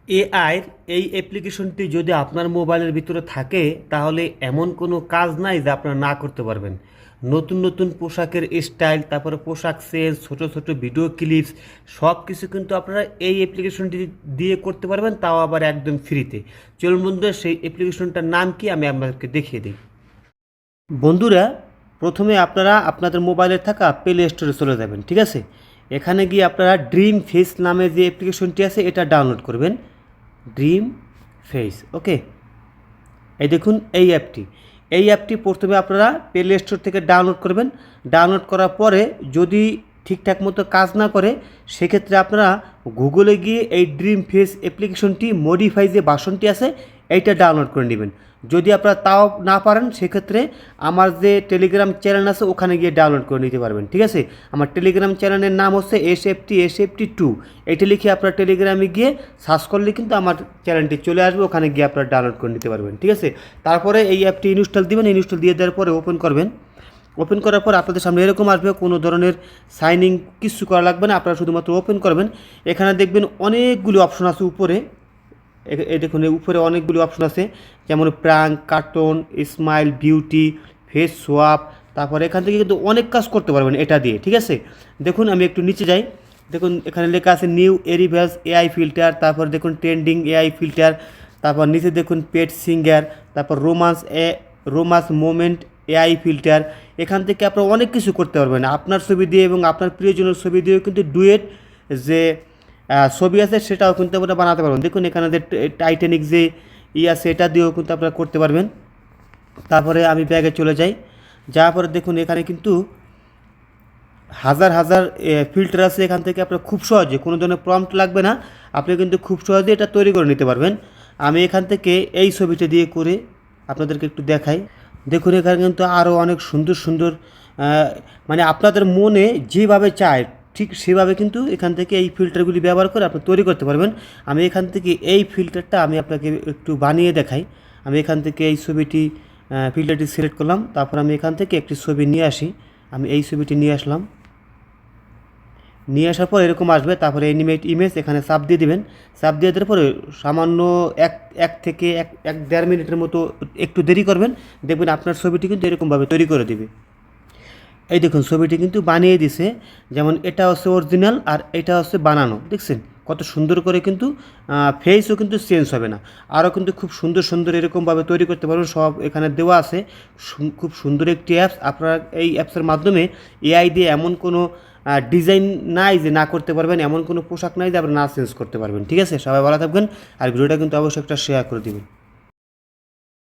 এআইর এই অ্যাপ্লিকেশনটি যদি আপনার মোবাইলের ভিতরে থাকে তাহলে এমন কোনো কাজ নাই যা আপনারা না করতে পারবেন। নতুন নতুন পোশাকের স্টাইল, তারপরে পোশাক সেন্স, ছোট ছোট ভিডিও ক্লিপস, সব কিছু কিন্তু আপনারা এই অ্যাপ্লিকেশনটি দিয়ে করতে পারবেন, তাও আবার একদম ফ্রিতে। চলুন বন্ধুরা, সেই অ্যাপ্লিকেশনটার নাম কি আমি আপনাদেরকে দেখিয়ে দিই। বন্ধুরা, প্রথমে আপনারা আপনাদের মোবাইলে থাকা প্লে স্টোরে চলে যাবেন, ঠিক আছে। এখানে গিয়ে আপনারা ড্রিম ফেস নামে যে অ্যাপ্লিকেশনটি আছে এটা ডাউনলোড করবেন। ড্রিম ফেস, ওকে। এই দেখুন এই অ্যাপটি প্রথমে আপনারা প্লে স্টোর থেকে ডাউনলোড করবেন। ডাউনলোড করার পরে যদি ঠিকঠাক মতো কাজ না করে, সেক্ষেত্রে আপনারা গুগলে গিয়ে এই ড্রিম ফেস অ্যাপ্লিকেশনটি মডিফাই যে ভার্সনটি আছে এইটা ডাউনলোড করে নেবেন। যদি আপনারা তাও না পারেন, সেক্ষেত্রে আমার যে টেলিগ্রাম চ্যানেল আছে ওখানে গিয়ে ডাউনলোড করে নিতে পারবেন, ঠিক আছে। আমার টেলিগ্রাম চ্যানেলের নাম হচ্ছে এসএফটি 2। এইটা লিখে আপনার টেলিগ্রামে গিয়ে সার্চ করলে কিন্তু আমার চ্যানেলটি চলে আসবে, ওখানে গিয়ে আপনারা ডাউনলোড করে নিতে পারবেন, ঠিক আছে। তারপরে এই অ্যাপটি ইনস্টল দিবেন, ইনস্টল দিয়ে দেওয়ার পরে ওপেন করবেন। ওপেন করার পর আপনাদের সামনে এরকম আসবে, কোনো ধরনের সাইন ইন কিছু করা লাগবে না, আপনারা শুধুমাত্র ওপেন করবেন। এখানে দেখবেন অনেকগুলো অপশন আছে উপরে। এই দেখুন উপরে অনেকগুলো অপশন আছে, যেমন prank, cartoon, smile, beauty, face swap. তারপরে এখান থেকে কিন্তু অনেক কাজ করতে পারবেন এটা দিয়ে, ঠিক আছে। দেখুন আমি একটু নিচে যাই, দেখুন এখানে লেখা আছে নিউ এরিভাস এআই ফিল্টার, তারপর দেখুন ট্রেন্ডিং এআই ফিল্টার, তারপর নিচে দেখুন পেট সিঙ্গার, তারপর রোমান্স মোমেন্ট এআই ফিল্টার। এখান থেকে আপনারা অনেক কিছু করতে পারবেন আপনার ছবি দিয়ে, এবং আপনার প্রিয়জনের ছবি দিয়েও কিন্তু ডুয়েট যে ছবি আছে সেটাও কিন্তু আপনারা বানাতে পারবেন। দেখুন এখানে যে টাইটানিক যে আছে এটা দিয়েও কিন্তু আপনারা করতে পারবেন। তারপরে আমি ব্যাগে চলে যাই, যাওয়ার পরে দেখুন এখানে কিন্তু হাজার হাজার ফিল্টার আছে। এখান থেকে আপনার খুব সহজে, কোনো ধরনের প্রম্পট লাগবে না, আপনি কিন্তু খুব সহজে এটা তৈরি করে নিতে পারবেন। আমি এখান থেকে এই ছবিটা দিয়ে করে আপনাদেরকে একটু দেখাই। দেখুন এখানে কিন্তু আরও অনেক সুন্দর সুন্দর মানে আপনাদের মনে যেভাবে চায় ঠিক সেভাবে কিন্তু এখান থেকে এই ফিল্টারগুলি ব্যবহার করে আপনি তৈরি করতে পারবেন। আমি এখান থেকে এই ফিল্টারটা আমি আপনাকে একটু বানিয়ে দেখাই। আমি এখান থেকে এই ফিল্টারটি সিলেক্ট করলাম, তারপর আমি এখান থেকে একটি ছবি নিয়ে আসি। আমি এই ছবিটি নিয়ে আসলাম, নিয়ে আসার পর এরকম আসবে। তারপরে অ্যানিমেট ইমেজ এখানে চাপ দিয়ে দেবেন। চাপ দিয়ে দেওয়ার পরে সামান্য এক থেকে 1-1.5 মিনিটের মতো একটু দেরি করবেন, দেখবেন আপনার ছবিটি কিন্তু এরকমভাবে তৈরি করে দেবে। এই দেখুন ছবিটি কিন্তু বানিয়ে দিছে, যেমন এটা হচ্ছে অরিজিনাল আর এটা হচ্ছে বানানো। দেখছেন কত সুন্দর করে, কিন্তু ফেসও কিন্তু চেঞ্জ হবে না। আরও কিন্তু খুব সুন্দর সুন্দর এরকমভাবে তৈরি করতে পারবেন, সব এখানে দেওয়া আছে। খুব সুন্দর একটি অ্যাপস। আপনারা এই অ্যাপসের মাধ্যমে এআই দিয়ে এমন কোনো ডিজাইন নাই যে না করতে পারবেন, এমন কোনো পোশাক নাই যে আপনি না চেঞ্জ করতে পারবেন, ঠিক আছে। সবাই ভালো থাকবেন, আর ভিডিওটা কিন্তু অবশ্যই একটা শেয়ার করে দিবেন।